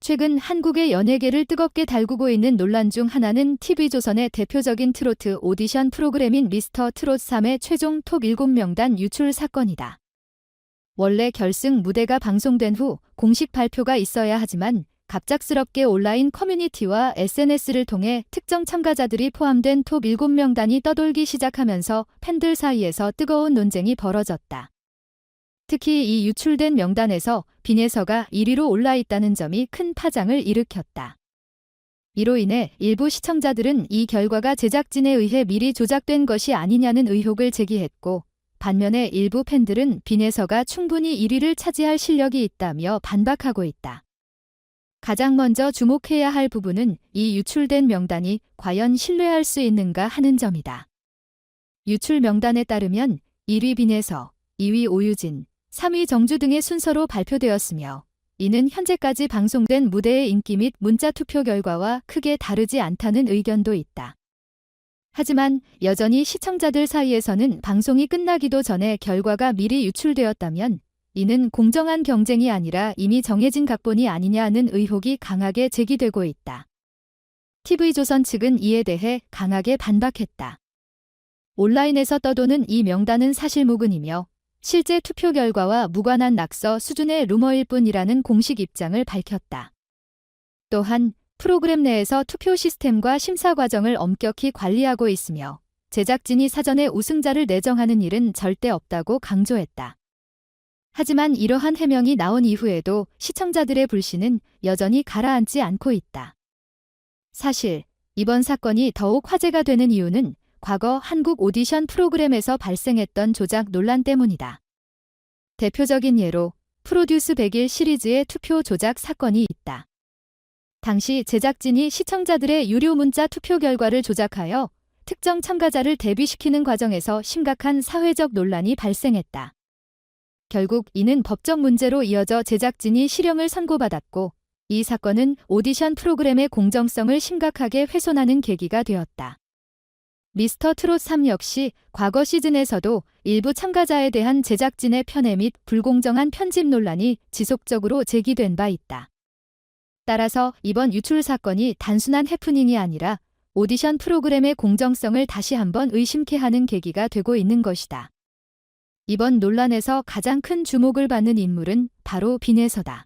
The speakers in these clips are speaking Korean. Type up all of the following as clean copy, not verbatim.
최근 한국의 연예계를 뜨겁게 달구고 있는 논란 중 하나는 TV조선의 대표적인 트로트 오디션 프로그램인 미스터 트롯 3의 최종 톱 7명단 유출 사건이다. 원래 결승 무대가 방송된 후 공식 발표가 있어야 하지만 갑작스럽게 온라인 커뮤니티와 SNS를 통해 특정 참가자들이 포함된 톱 7명단이 떠돌기 시작하면서 팬들 사이에서 뜨거운 논쟁이 벌어졌다. 특히 이 유출된 명단에서 빈예서가 1위로 올라있다는 점이 큰 파장을 일으켰다. 이로 인해 일부 시청자들은 이 결과가 제작진에 의해 미리 조작된 것이 아니냐는 의혹을 제기했고, 반면에 일부 팬들은 빈예서가 충분히 1위를 차지할 실력이 있다며 반박하고 있다. 가장 먼저 주목해야 할 부분은 이 유출된 명단이 과연 신뢰할 수 있는가 하는 점이다. 유출 명단에 따르면 1위 빈예서, 2위 오유진, 3위 정주 등의 순서로 발표되었으며, 이는 현재까지 방송된 무대의 인기 및 문자 투표 결과와 크게 다르지 않다는 의견도 있다. 하지만 여전히 시청자들 사이에서는 방송이 끝나기도 전에 결과가 미리 유출되었다면 이는 공정한 경쟁이 아니라 이미 정해진 각본이 아니냐는 의혹이 강하게 제기되고 있다. TV조선 측은 이에 대해 강하게 반박했다. 온라인에서 떠도는 이 명단은 사실무근이며 실제 투표 결과와 무관한 낙서 수준의 루머일 뿐이라는 공식 입장을 밝혔다. 또한 프로그램 내에서 투표 시스템과 심사 과정을 엄격히 관리하고 있으며 제작진이 사전에 우승자를 내정하는 일은 절대 없다고 강조했다. 하지만 이러한 해명이 나온 이후에도 시청자들의 불신은 여전히 가라앉지 않고 있다. 사실 이번 사건이 더욱 화제가 되는 이유는 과거 한국 오디션 프로그램에서 발생했던 조작 논란 때문이다. 대표적인 예로 프로듀스 100일 시리즈의 투표 조작 사건이 있다. 당시 제작진이 시청자들의 유료 문자 투표 결과를 조작하여 특정 참가자를 데뷔시키는 과정에서 심각한 사회적 논란이 발생했다. 결국 이는 법적 문제로 이어져 제작진이 실형을 선고받았고, 이 사건은 오디션 프로그램의 공정성을 심각하게 훼손하는 계기가 되었다. 미스터 트롯 3 역시 과거 시즌에서도 일부 참가자에 대한 제작진의 편애 및 불공정한 편집 논란이 지속적으로 제기된 바 있다. 따라서 이번 유출 사건이 단순한 해프닝이 아니라 오디션 프로그램의 공정성을 다시 한번 의심케 하는 계기가 되고 있는 것이다. 이번 논란에서 가장 큰 주목을 받는 인물은 바로 빈예서다.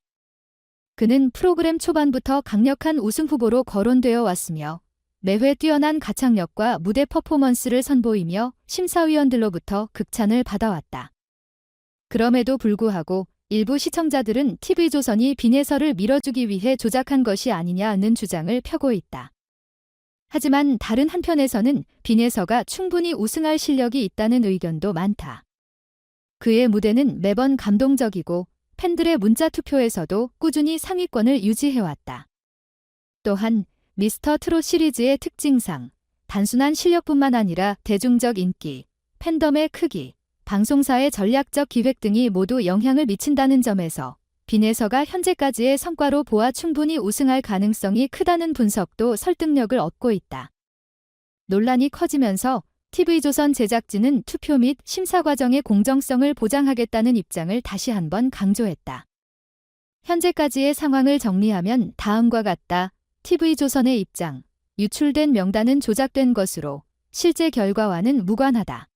그는 프로그램 초반부터 강력한 우승 후보로 거론되어 왔으며 매회 뛰어난 가창력과 무대 퍼포먼스를 선보이며 심사위원들로부터 극찬을 받아왔다. 그럼에도 불구하고 일부 시청자들은 TV조선이 빈예서를 밀어주기 위해 조작한 것이 아니냐는 주장을 펴고 있다. 하지만 다른 한편에서는 빈예서가 충분히 우승할 실력이 있다는 의견도 많다. 그의 무대는 매번 감동적이고 팬들의 문자 투표에서도 꾸준히 상위권을 유지해왔다. 또한 미스터 트롯 시리즈의 특징상 단순한 실력뿐만 아니라 대중적 인기, 팬덤의 크기, 방송사의 전략적 기획 등이 모두 영향을 미친다는 점에서 빈예서가 현재까지의 성과로 보아 충분히 우승할 가능성이 크다는 분석도 설득력을 얻고 있다. 논란이 커지면서 TV조선 제작진은 투표 및 심사 과정의 공정성을 보장하겠다는 입장을 다시 한번 강조했다. 현재까지의 상황을 정리하면 다음과 같다. TV조선의 입장, 유출된 명단은 조작된 것으로 실제 결과와는 무관하다.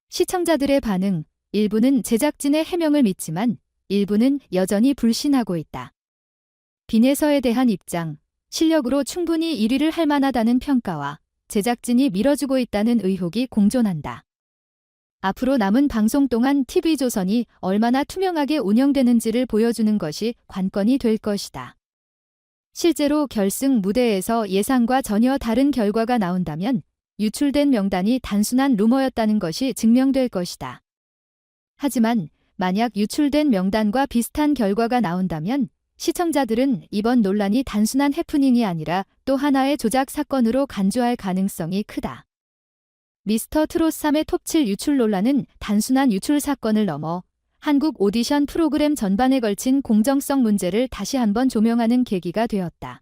시청자들의 반응, 일부는 제작진의 해명을 믿지만 일부는 여전히 불신하고 있다. 빈예서에 대한 입장, 실력으로 충분히 1위를 할 만하다는 평가와 제작진이 밀어주고 있다는 의혹이 공존한다. 앞으로 남은 방송 동안 TV조선이 얼마나 투명하게 운영되는지를 보여주는 것이 관건이 될 것이다. 실제로 결승 무대에서 예상과 전혀 다른 결과가 나온다면 유출된 명단이 단순한 루머였다는 것이 증명될 것이다. 하지만 만약 유출된 명단과 비슷한 결과가 나온다면 시청자들은 이번 논란이 단순한 해프닝이 아니라 또 하나의 조작 사건으로 간주할 가능성이 크다. 미스터 트롯 3의 톱 7 유출 논란은 단순한 유출 사건을 넘어 한국 오디션 프로그램 전반에 걸친 공정성 문제를 다시 한번 조명하는 계기가 되었다.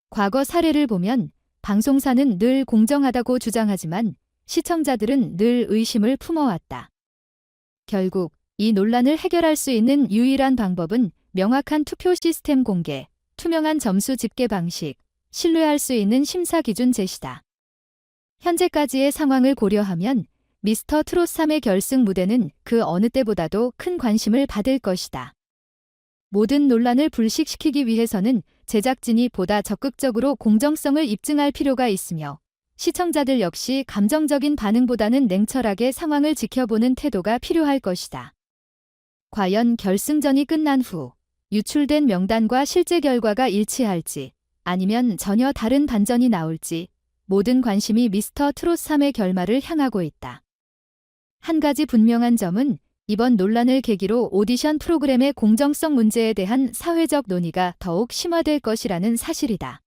과거 사례를 보면 방송사는 늘 공정하다고 주장하지만 시청자들은 늘 의심을 품어왔다. 결국 이 논란을 해결할 수 있는 유일한 방법은 명확한 투표 시스템 공개, 투명한 점수 집계 방식, 신뢰할 수 있는 심사 기준 제시다. 현재까지의 상황을 고려하면 미스터 트롯 3의 결승 무대는 그 어느 때보다도 큰 관심을 받을 것이다. 모든 논란을 불식시키기 위해서는 제작진이 보다 적극적으로 공정성을 입증할 필요가 있으며 시청자들 역시 감정적인 반응보다는 냉철하게 상황을 지켜보는 태도가 필요할 것이다. 과연 결승전이 끝난 후 유출된 명단과 실제 결과가 일치할지 아니면 전혀 다른 반전이 나올지 모든 관심이 미스터 트롯 3의 결말을 향하고 있다. 한 가지 분명한 점은 이번 논란을 계기로 오디션 프로그램의 공정성 문제에 대한 사회적 논의가 더욱 심화될 것이라는 사실이다.